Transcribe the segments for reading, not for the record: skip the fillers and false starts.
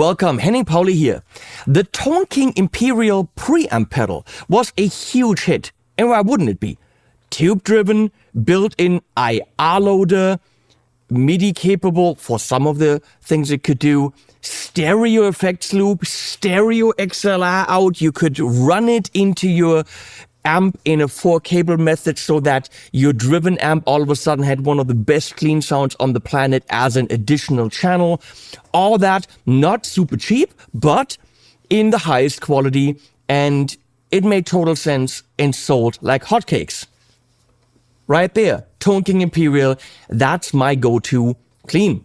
welcome, Henning Pauli here. The Tone King Imperial preamp pedal was a huge hit, and why wouldn't it be? Tube-driven, built-in IR loader, MIDI capable for some of the things it could do, stereo effects loop, stereo XLR out. You could run it into your amp in a 4-cable method so that your driven amp all of a sudden had one of the best clean sounds on the planet as an additional channel. All that not super cheap, but in the highest quality, and it made total sense and sold like hotcakes. Right there, Tone King Imperial, that's my go-to clean.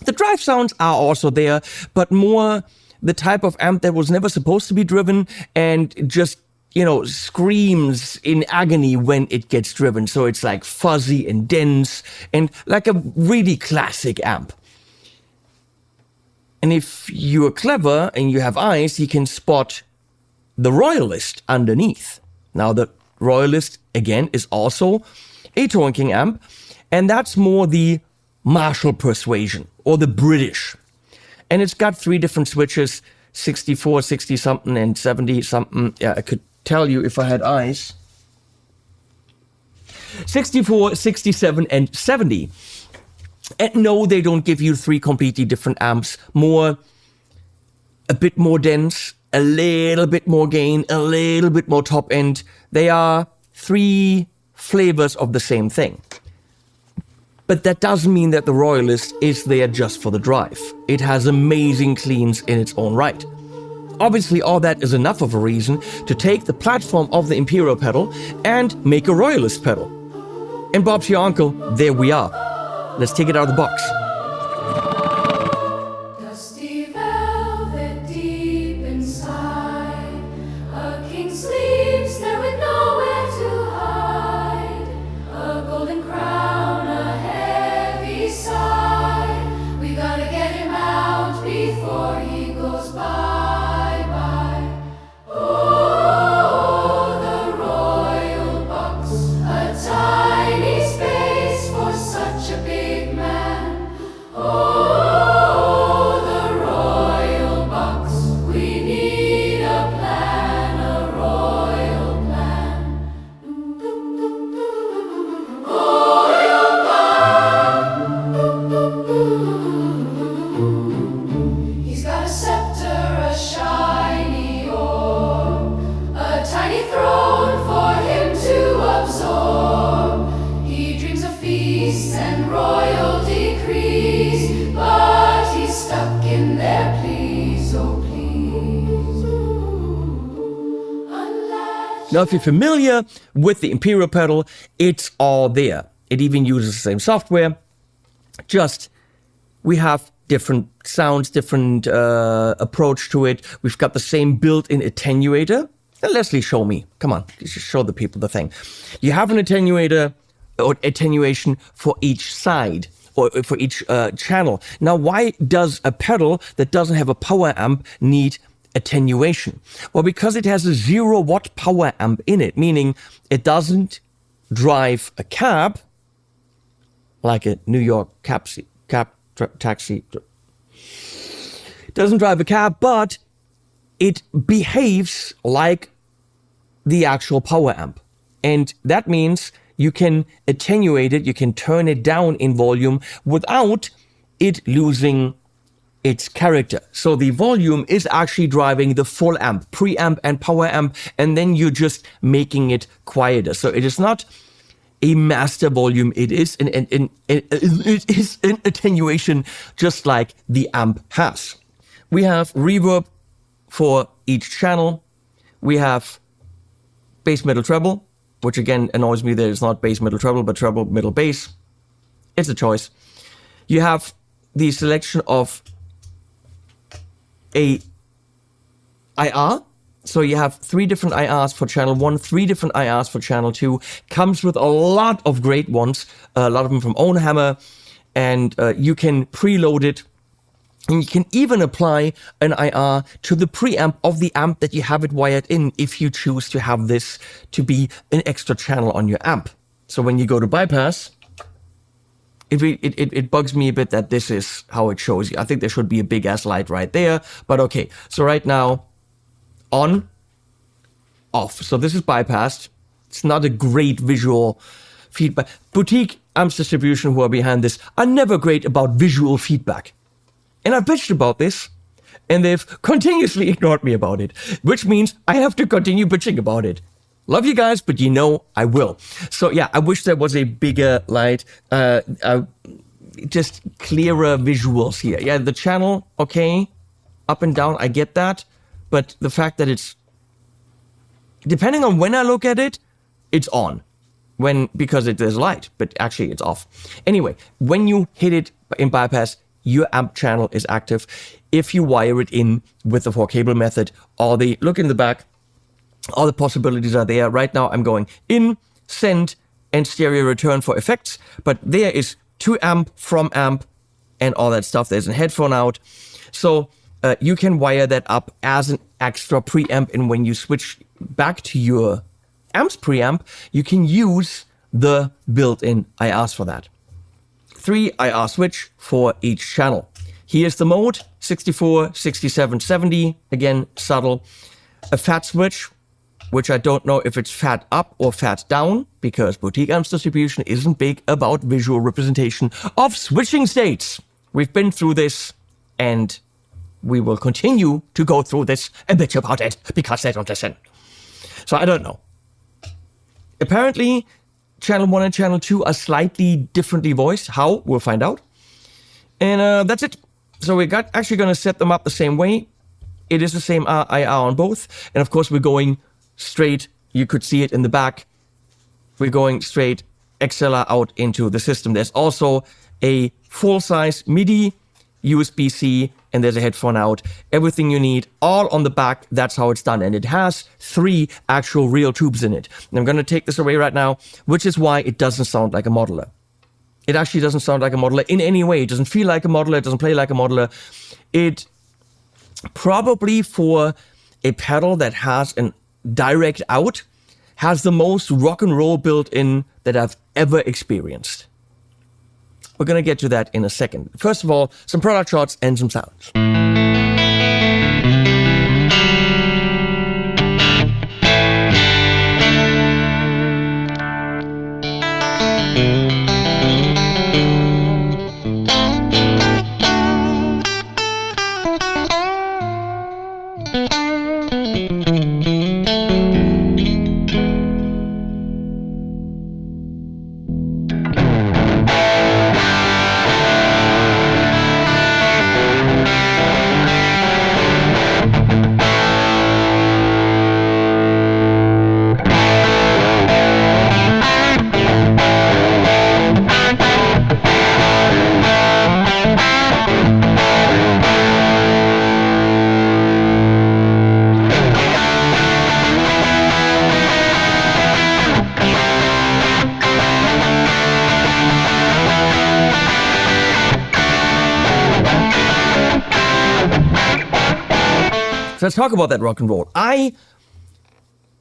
The drive sounds are also there, but more the type of amp that was never supposed to be driven and just, you know, screams in agony when it gets driven. So it's like fuzzy and dense and like a really classic amp. And if you're clever and you have eyes, you can spot the Royalist underneath. Now the Royalist, again, is also a Tone King amp, and that's more the Marshall persuasion or the British. And it's got 3 different switches, 64, 60 something and 70 something. Yeah, I could tell you if I had eyes. 64, 67 and 70. And no, they don't give you 3 completely different amps. A bit more dense, a little bit more gain, a little bit more top end. They are 3 flavors of the same thing. But that doesn't mean that the Royalist is there just for the drive. It has amazing cleans in its own right. Obviously, all that is enough of a reason to take the platform of the Imperial pedal and make a Royalist pedal. And Bob's your uncle, there we are. Let's take it out of the box. Dusty velvet deep inside, a king sleeps there with nowhere to hide. A golden crown, a heavy sigh. We gotta get him out before he goes bye-bye. Oh, the royal box, a tiny space for such a big man. Oh, the royal box, we need a plan, a royal plan. Royal plan. He's got a scepter, a shiny orb, a tiny throne for him to absorb. He dreams of feasts and royal decrees, but he's stuck in there, please, oh please. Unlatched. Now, if you're familiar with the Imperial pedal, it's all there. It even uses the same software. Just, we have different sounds, different approach to it. We've got the same built-in attenuator. And Leslie, show me. Come on, just show the people the thing. You have an attenuator or attenuation for each side or for each channel. Now, why does a pedal that doesn't have a power amp need attenuation? Well, because it has a 0-watt power amp in it, meaning it doesn't drive a cab like a New York taxi. It doesn't drive a cab, but it behaves like the actual power amp. And that means you can attenuate it, you can turn it down in volume without it losing its character. So the volume is actually driving the full amp, preamp and power amp, and then you're just making it quieter. So it is not a master volume, it is an attenuation just like the amp has. We have reverb for each channel. We have bass, middle, treble, which again annoys me that it's not bass, middle, treble, but treble, middle, bass. It's a choice. You have the selection of a IR. So you have 3 different IRs for channel 1, 3 different IRs for channel 2. Comes with a lot of great ones, a lot of them from Ownhammer, and you can preload it. And you can even apply an IR to the preamp of the amp that you have it wired in if you choose to have this to be an extra channel on your amp. So when you go to bypass, it bugs me a bit that this is how it shows you. I think there should be a big ass light right there, but okay. So right now, on, off. So this is bypassed. It's not a great visual feedback. Boutique amps distribution who are behind this are never great about visual feedback. And I've bitched about this, and they've continuously ignored me about it, which means I have to continue bitching about it. Love you guys, but you know I will. So yeah, I wish there was a bigger light, just clearer visuals here. Yeah, the channel, okay, up and down, I get that. But the fact that it's, depending on when I look at it, it's on. Because there's light, but actually it's off. Anyway, when you hit it in bypass, your amp channel is active. If you wire it in with the 4-cable method, look in the back, all the possibilities are there. Right now I'm going in, send, and stereo return for effects, but there is to amp, from amp, and all that stuff. There's a headphone out. So you can wire that up as an extra preamp, and when you switch back to your amp's preamp, you can use the built-in IR for that. 3 IR switch for each channel. Here's the mode, 64, 67, 70, again, subtle. A fat switch, which I don't know if it's fat up or fat down, because boutique amps distribution isn't big about visual representation of switching states. We've been through this, and we will continue to go through this and bitch about it, because they don't listen. So I don't know. Apparently, channel 1 and channel 2 are slightly differently voiced. How? We'll find out. And that's it. So we're actually going to set them up the same way. It is the same IR on both. And of course, we're going straight. You could see it in the back. We're going straight XLR out into the system. There's also a full-size MIDI, USB-C, and there's a headphone out. Everything you need, all on the back. That's how it's done. And it has 3 actual real tubes in it. And I'm going to take this away right now, which is why it doesn't sound like a modeler. It actually doesn't sound like a modeler in any way. It doesn't feel like a modeler. It doesn't play like a modeler. It probably, for a pedal that has a direct out, has the most rock and roll built in that I've ever experienced. We're going to get to that in a second. First of all, some product shots and some sounds. Let's talk about that rock and roll. I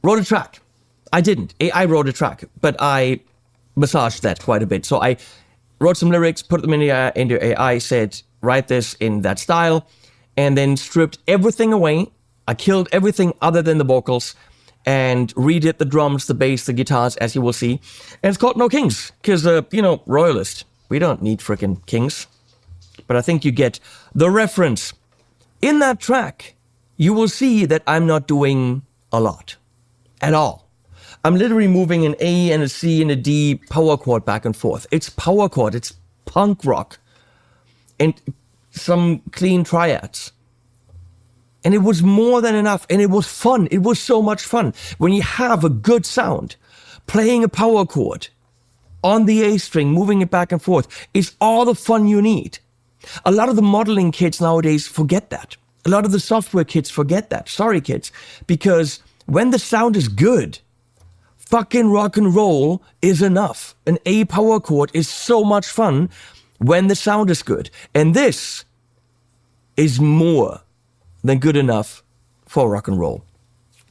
wrote a track. I didn't. I wrote a track, but I massaged that quite a bit. So I wrote some lyrics, put them into AI, said, write this in that style, and then stripped everything away. I killed everything other than the vocals and redid the drums, the bass, the guitars, as you will see. And it's called No Kings, because, Royalist. We don't need freaking kings. But I think you get the reference. In that track, you will see that I'm not doing a lot at all. I'm literally moving an A and a C and a D power chord back and forth. It's power chord, it's punk rock, and some clean triads. And it was more than enough, and it was fun. It was so much fun. When you have a good sound, playing a power chord on the A string, moving it back and forth, is all the fun you need. A lot of the modeling kids nowadays forget that. A lot of the software kids forget that. Sorry, kids. Because when the sound is good, fucking rock and roll is enough. An A power chord is so much fun when the sound is good. And this is more than good enough for rock and roll.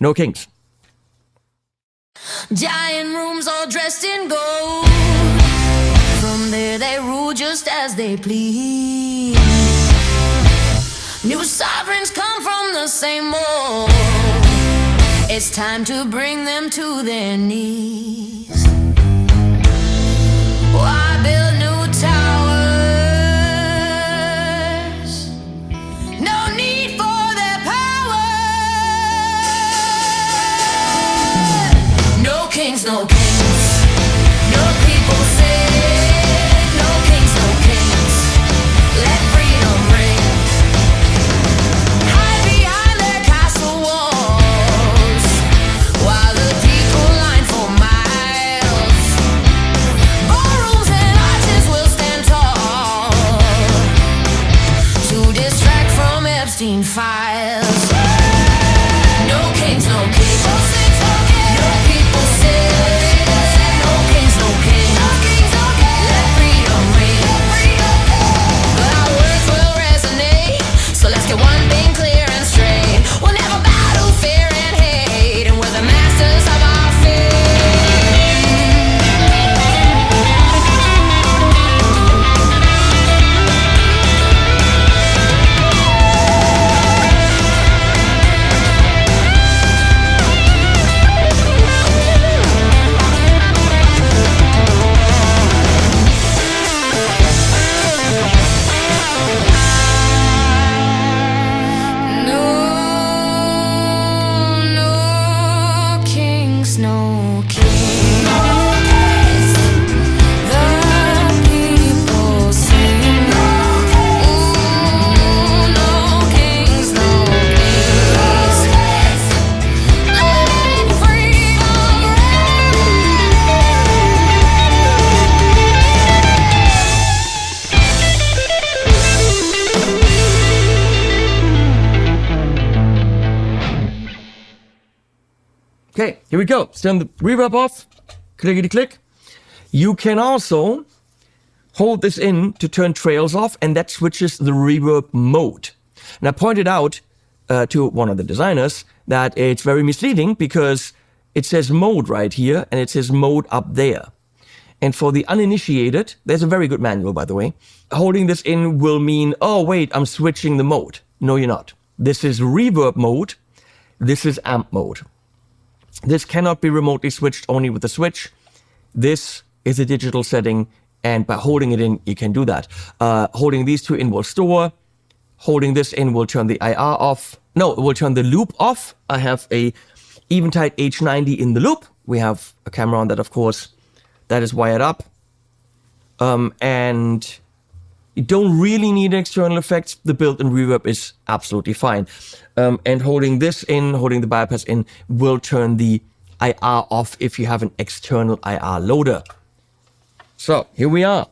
No kings. Giant rooms all dressed in gold. From there they ruled they please. New sovereigns come from the same mold. It's time to bring them to their knees. Why build new towers? No need for their power. No kings, no kings. No people say, no kings, no kings. Let freedom ring. Hide behind their castle walls, while the people line for miles. Ballrooms and arches will stand tall to distract from Epstein files. No kings, no kings. No people say, no kings, no kings. Let freedom ring. But our words will resonate, so let's get one thing clear and straight. We'll never bow to fear and hate, and we're the masters of our No kings, no kings. The people sing. Ooh, no kings, no kings. Let freedom Okay, here we go. Turn the reverb off. Clickety click. You can also hold this in to turn trails off, and that switches the reverb mode. And I pointed out to one of the designers that it's very misleading because it says mode right here and it says mode up there. And for the uninitiated, there's a very good manual, by the way. Holding this in will mean, oh wait, I'm switching the mode. No, you're not. This is reverb mode. This is amp mode. This cannot be remotely switched only with a switch. This is a digital setting, and by holding it in, you can do that. Holding these two in will store. Holding this in will turn the IR off. No, it will turn the loop off. I have a Eventide H90 in the loop. We have a camera on that, of course. That is wired up. And you don't really need external effects. The built-in reverb is absolutely fine. And holding this in, holding the bypass in, will turn the IR off if you have an external IR loader. So here we are.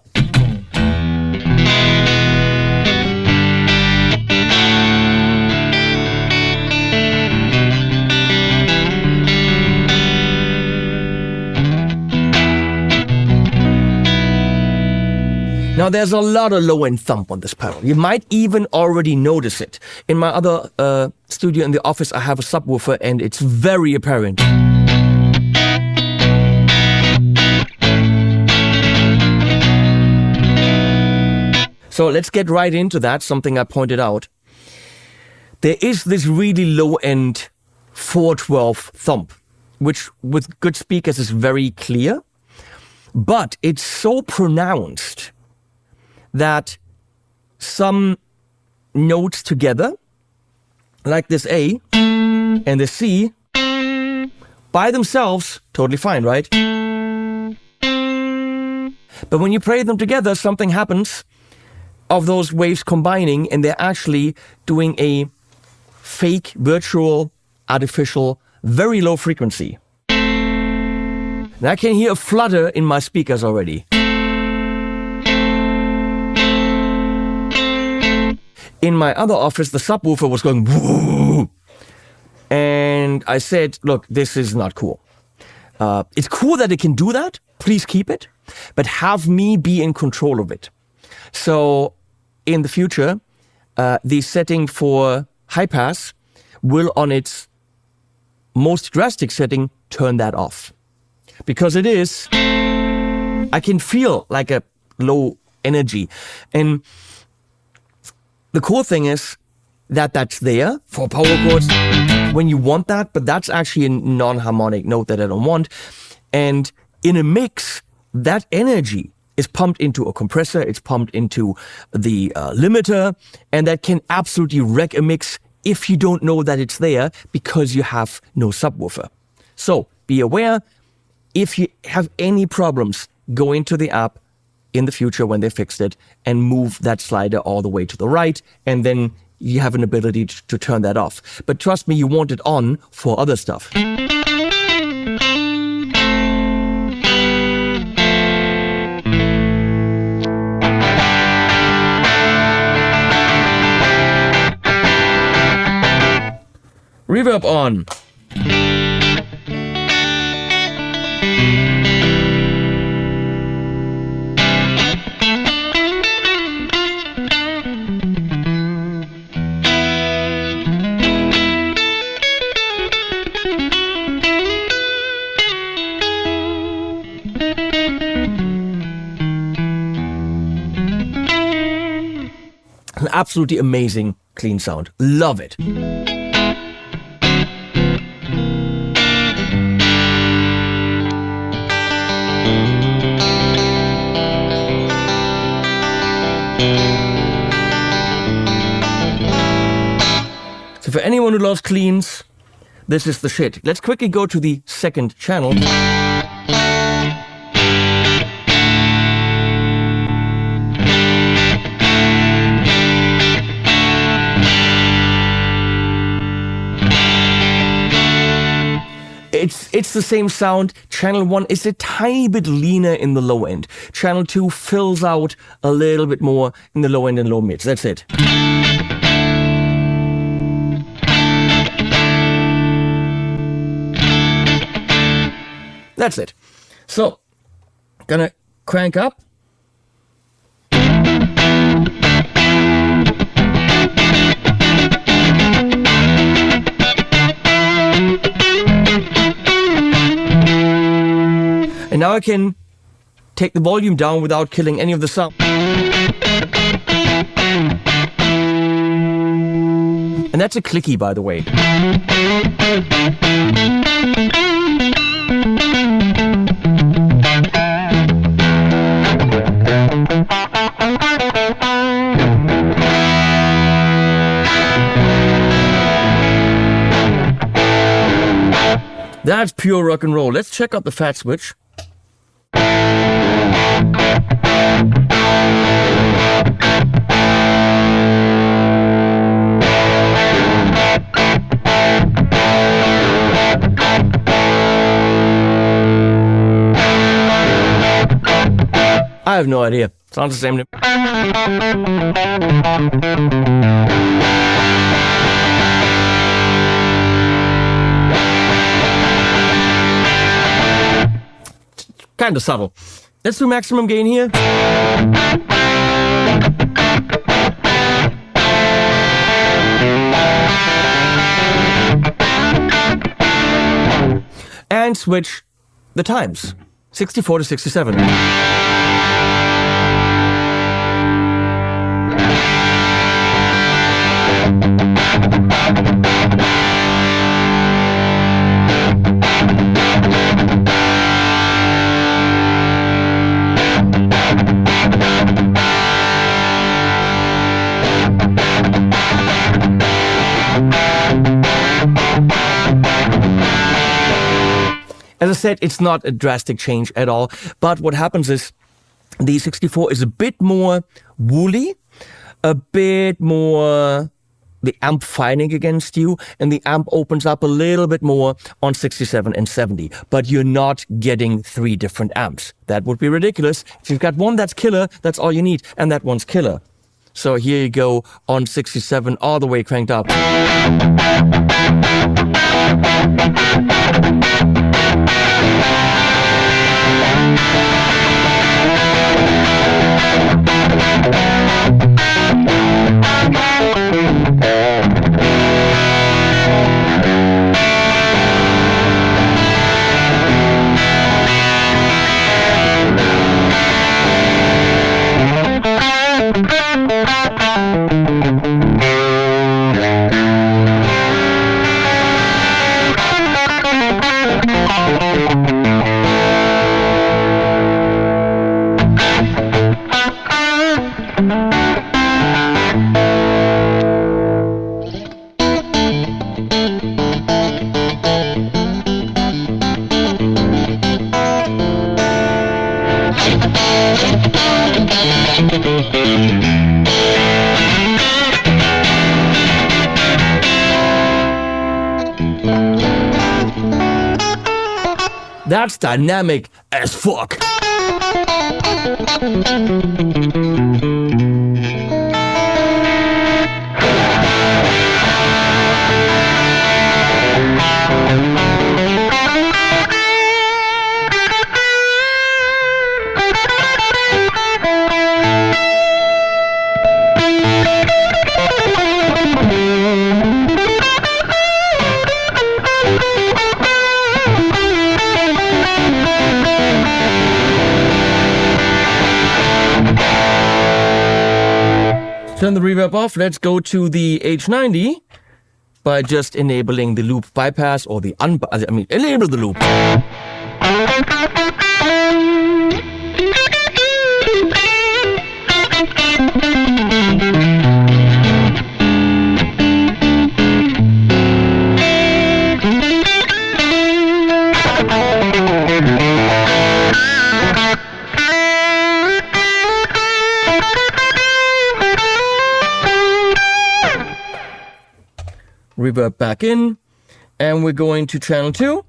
Now there's a lot of low-end thump on this pedal. You might even already notice it. In my other studio in the office, I have a subwoofer and it's very apparent. So let's get right into that, something I pointed out. There is this really low-end 412 thump, which with good speakers is very clear, but it's so pronounced that some notes together, like this A and the C, by themselves, totally fine, right? But when you play them together, something happens of those waves combining, and they're actually doing a fake, virtual, artificial, very low frequency. And I can hear a flutter in my speakers already. In my other office, the subwoofer was going woo, and I said, look, this is not cool. It's cool that it can do that. Please keep it, but have me be in control of it. So in the future, the setting for high pass will, on its most drastic setting, turn that off. Because it is, I can feel like a low energy. And the cool thing is that that's there for power chords when you want that, but that's actually a non-harmonic note that I don't want. And in a mix, that energy is pumped into a compressor, it's pumped into the limiter, and that can absolutely wreck a mix if you don't know that it's there because you have no subwoofer. So be aware, if you have any problems, go into the app in the future when they fixed it and move that slider all the way to the right, and then you have an ability to turn that off. But trust me, you want it on for other stuff. Reverb on. An absolutely amazing clean sound. Love it. So for anyone who loves cleans, this is the shit. Let's quickly go to the second channel. It's the same sound. Channel 1 is a tiny bit leaner in the low end. Channel 2 fills out a little bit more in the low end and low mids. That's it. That's it. So, gonna crank up. And now I can take the volume down without killing any of the sound. And that's a clicky, by the way. That's pure rock and roll. Let's check out the fat switch. I have no idea. Sounds the same to me. Kind of subtle. Let's do maximum gain here. And switch the times. 64 to 67. As I said, it's not a drastic change at all, but what happens is the 64 is a bit more woolly, a bit more the amp fighting against you, and the amp opens up a little bit more on 67 and 70, but you're not getting 3 different amps. That would be ridiculous. If you've got one that's killer, that's all you need, and that one's killer. So here you go on 67, all the way cranked up. That's dynamic as fuck. Turn the reverb off. Let's go to the H90 by just enabling the loop bypass or the enable the loop. Reverb back in, and we're going to channel 2.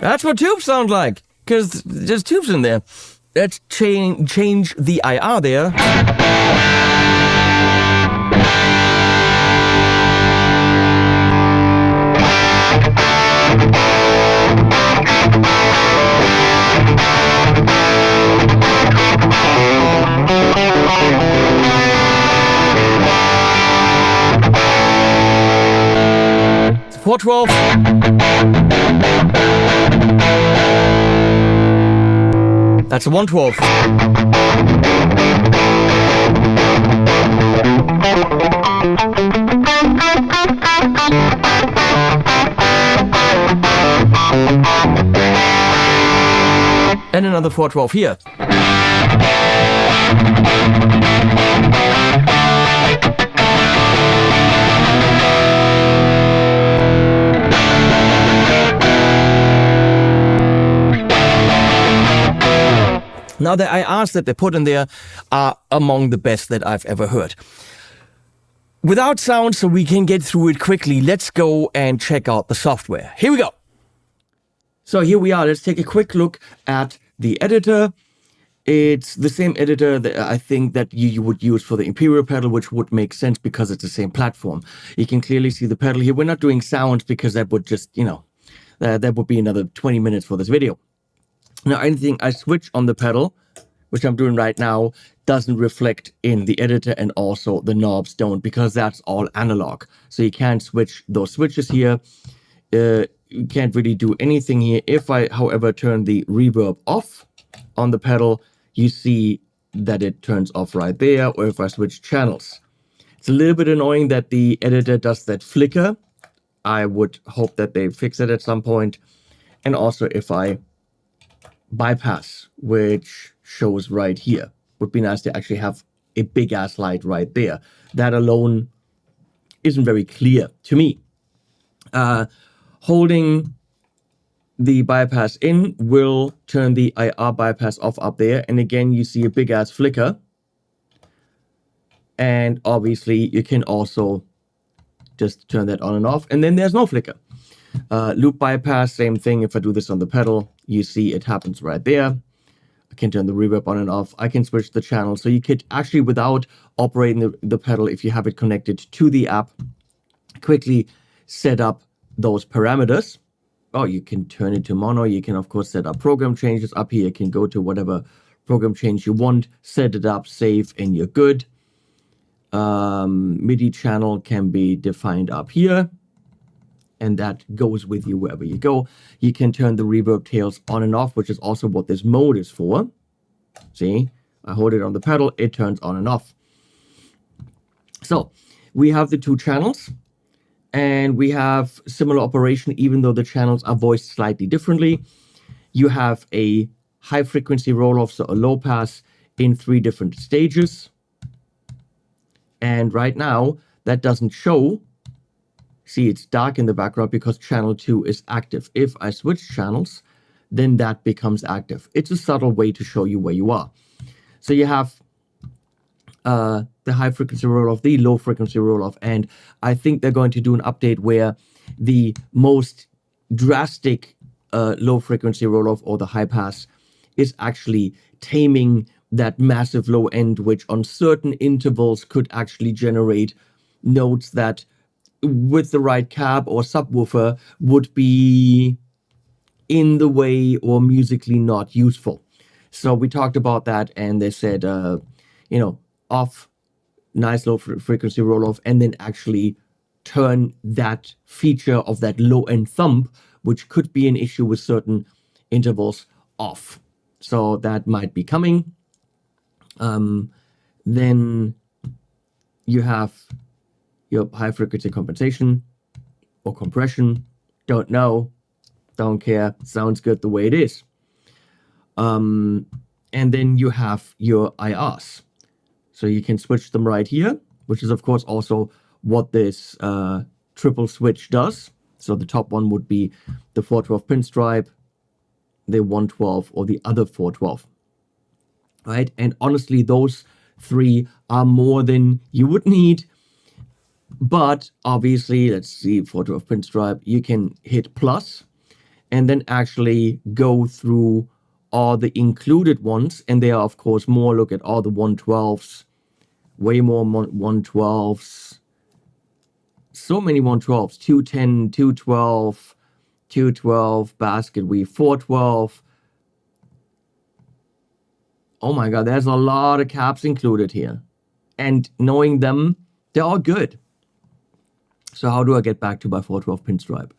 That's what tubes sound like, because there's tubes in there. Let's change the IR there. It's 412. That's a 112. And another 412 here. Now, the IRs that they put in there are among the best that I've ever heard. Without sound, so we can get through it quickly, let's go and check out the software. Here we go. So here we are. Let's take a quick look at the editor. It's the same editor that I think that you would use for the Imperial pedal, which would make sense because it's the same platform. You can clearly see the pedal here. We're not doing sounds because that would just, that would be another 20 minutes for this video. Now, anything I switch on the pedal, which I'm doing right now, doesn't reflect in the editor, and also the knobs don't, because that's all analog. So you can't switch those switches here. You can't really do anything here. If I, however, turn the reverb off on the pedal, you see that it turns off right there, or if I switch channels. It's a little bit annoying that the editor does that flicker. I would hope that they fix it at some point. And also if I bypass, which shows right here, would be nice to actually have a big ass light right there. That alone isn't very clear to me. Holding the bypass in will turn the IR bypass off up there, and again you see a big ass flicker. And obviously you can also just turn that on and off, and then there's no flicker. Loop bypass, same thing. If I do this on the pedal, you see it happens right there. I can turn the reverb on and off. I can switch the channel. So you could actually, without operating the pedal, if you have it connected to the app, quickly set up those parameters. Oh, you can turn it to mono. You can, of course, set up program changes up here. You can go to whatever program change you want, set it up, save, and you're good. MIDI channel can be defined up here, and that goes with you wherever you go. You can turn the reverb tails on and off, which is also what this mode is for. See, I hold it on the pedal, it turns on and off. So we have the two channels, and we have similar operation, even though the channels are voiced slightly differently. You have a high frequency roll-off, so a low pass in 3 different stages. And right now, that doesn't show. See, it's dark in the background because channel 2 is active. If I switch channels, then that becomes active. It's a subtle way to show you where you are. So you have the high frequency roll-off, the low frequency roll-off, and I think they're going to do an update where the most drastic low frequency roll-off or the high pass is actually taming that massive low end, which on certain intervals could actually generate notes that with the right cab or subwoofer would be in the way or musically not useful. So we talked about that, and they said, off, nice low frequency roll-off, and then actually turn that feature of that low end thump, which could be an issue with certain intervals, off. So that might be coming. Then you have your high frequency compensation or compression. Don't know, don't care, sounds good the way it is. And then you have your IRs. So you can switch them right here, which is of course also what this triple switch does. So the top one would be the 412 pinstripe, the 112, or the other 412. Right? And honestly, those 3 are more than you would need. But obviously, let's see, 412 pinstripe, you can hit plus and then actually go through all the included ones. And there are, of course, more. Look at all the 112s, way more 112s. So many 112s, 210, 212, 212, basket weave, 412. Oh my God, there's a lot of caps included here. And knowing them, they're all good. So how do I get back to my 412 pinstripe?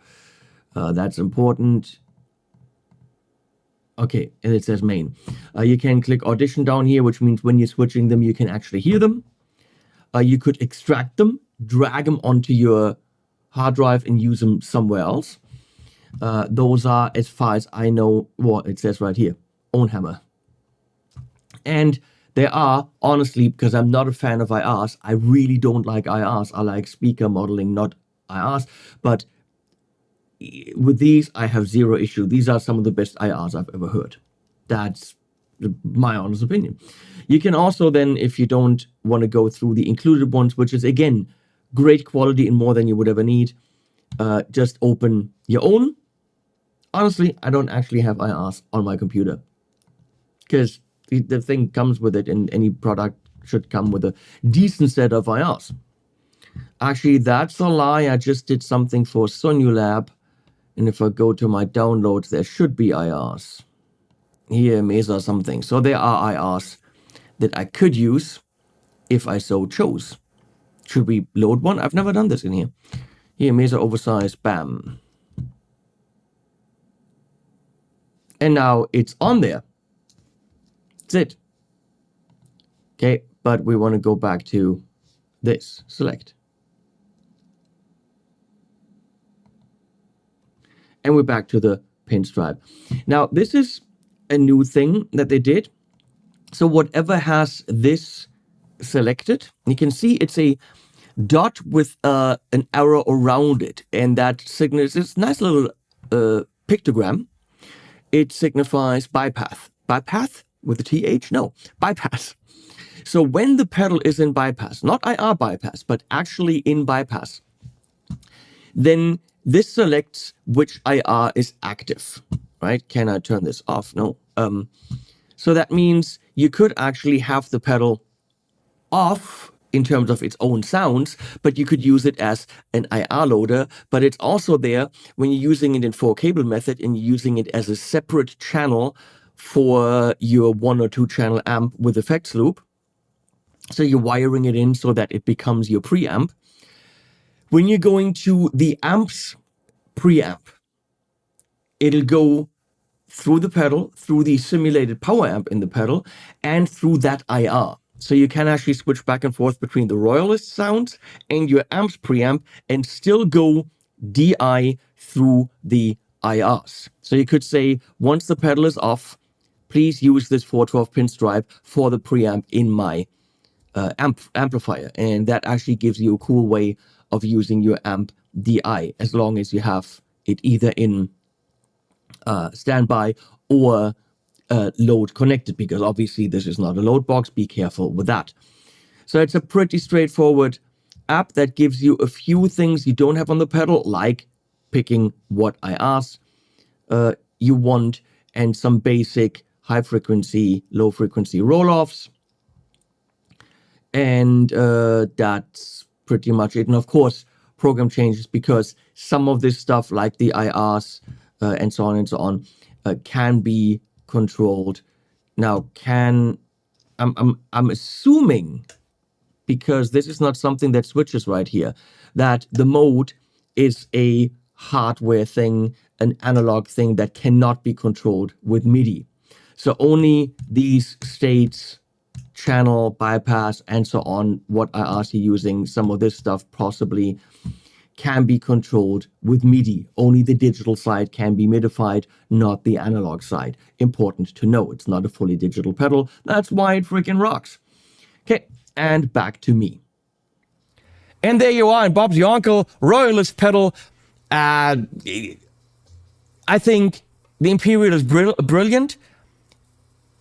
That's important. Okay, and it says main. You can click audition down here, which means when you're switching them, you can actually hear them. You could extract them, drag them onto your hard drive and use them somewhere else. Those are, as far as I know, what it says right here, own hammer. And there are, honestly, because I'm not a fan of IRs, I really don't like IRs. I like speaker modeling, not IRs. But with these, I have zero issue. These are some of the best IRs I've ever heard. That's my honest opinion. You can also then, if you don't want to go through the included ones, which is, again, great quality and more than you would ever need, just open your own. Honestly, I don't actually have IRs on my computer because the thing comes with it, and any product should come with a decent set of IRs. Actually, that's a lie. I just did something for Sonulab, and if I go to my downloads, there should be IRs. Here, Mesa something. So there are IRs that I could use if I so chose. Should we load one? I've never done this in here. Here, Mesa oversized, bam. And now it's on there. That's it. Okay, but we want to go back to this. Select. And we're back to the pinstripe. Now, this is a new thing that they did. So whatever has this selected, you can see it's a dot with an arrow around it. And that signifies this nice little pictogram. It signifies bypass. Bypass? With a TH? No, bypass. So when the pedal is in bypass, not IR bypass, but actually in bypass, then this selects which IR is active, right? Can I turn this off? No. So that means you could actually have the pedal off in terms of its own sounds, but you could use it as an IR loader, but it's also there when you're using it in 4-cable method and you're using it as a separate channel for your 1 or 2 channel amp with effects loop. So you're wiring it in so that it becomes your preamp. When you're going to the amp's preamp, it'll go through the pedal, through the simulated power amp in the pedal, and through that IR. So you can actually switch back and forth between the Royalist sounds and your amp's preamp and still go DI through the IRs. So you could say, once the pedal is off, please use this 412 pinstripe for the preamp in my amplifier. And that actually gives you a cool way of using your amp DI, as long as you have it either in standby or load connected, because obviously this is not a load box. Be careful with that. So it's a pretty straightforward app that gives you a few things you don't have on the pedal, like picking what IRs you want and some basic high frequency, low frequency roll-offs. And that's pretty much it. And of course, program changes, because some of this stuff like the IRs and so on can be controlled. Now, I'm assuming, because this is not something that switches right here, that the mode is a hardware thing, an analog thing that cannot be controlled with MIDI. So only these states, channel, bypass, and so on, what IRs you're using, some of this stuff possibly can be controlled with MIDI. Only the digital side can be midified, not the analog side. Important to know, it's not a fully digital pedal. That's why it freaking rocks. Okay, and back to me. And there you are, in Bob's Your Uncle Royalist pedal. I think the Imperial is brilliant,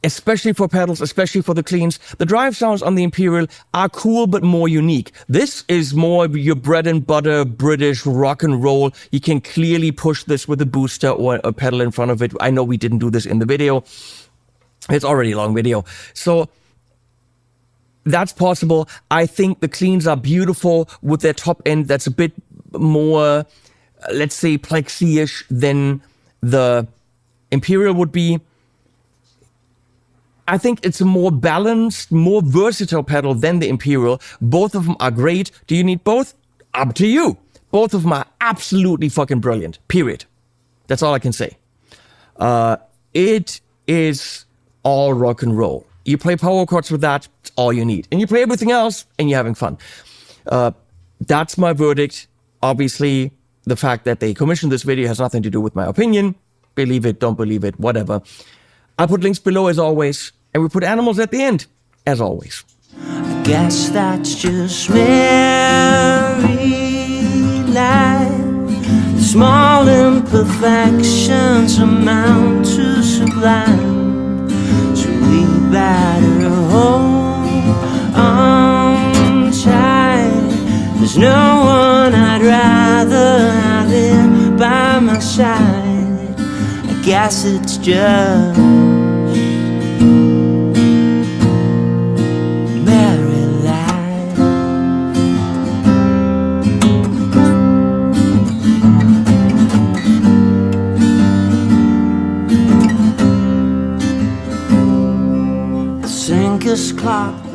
especially for pedals, especially for the cleans. The drive sounds on the Imperial are cool, but more unique. This is more your bread and butter British rock and roll. You can clearly push this with a booster or a pedal in front of it. I know we didn't do this in the video. It's already a long video. So that's possible. I think the cleans are beautiful with their top end. That's a bit more, let's say, plexi-ish than the Imperial would be. I think it's a more balanced, more versatile pedal than the Imperial. Both of them are great. Do you need both? Up to you. Both of them are absolutely fucking brilliant. Period. That's all I can say. It is all rock and roll. You play power chords with that, it's all you need. And you play everything else, and you're having fun. That's my verdict. Obviously, the fact that they commissioned this video has nothing to do with my opinion. Believe it, don't believe it, whatever. I'll put links below as always. And we put animals at the end, as always. I guess that's just married life. The small imperfections amount to sublime. So we better hold on tight. There's no one I'd rather have here by my side. I guess it's just clock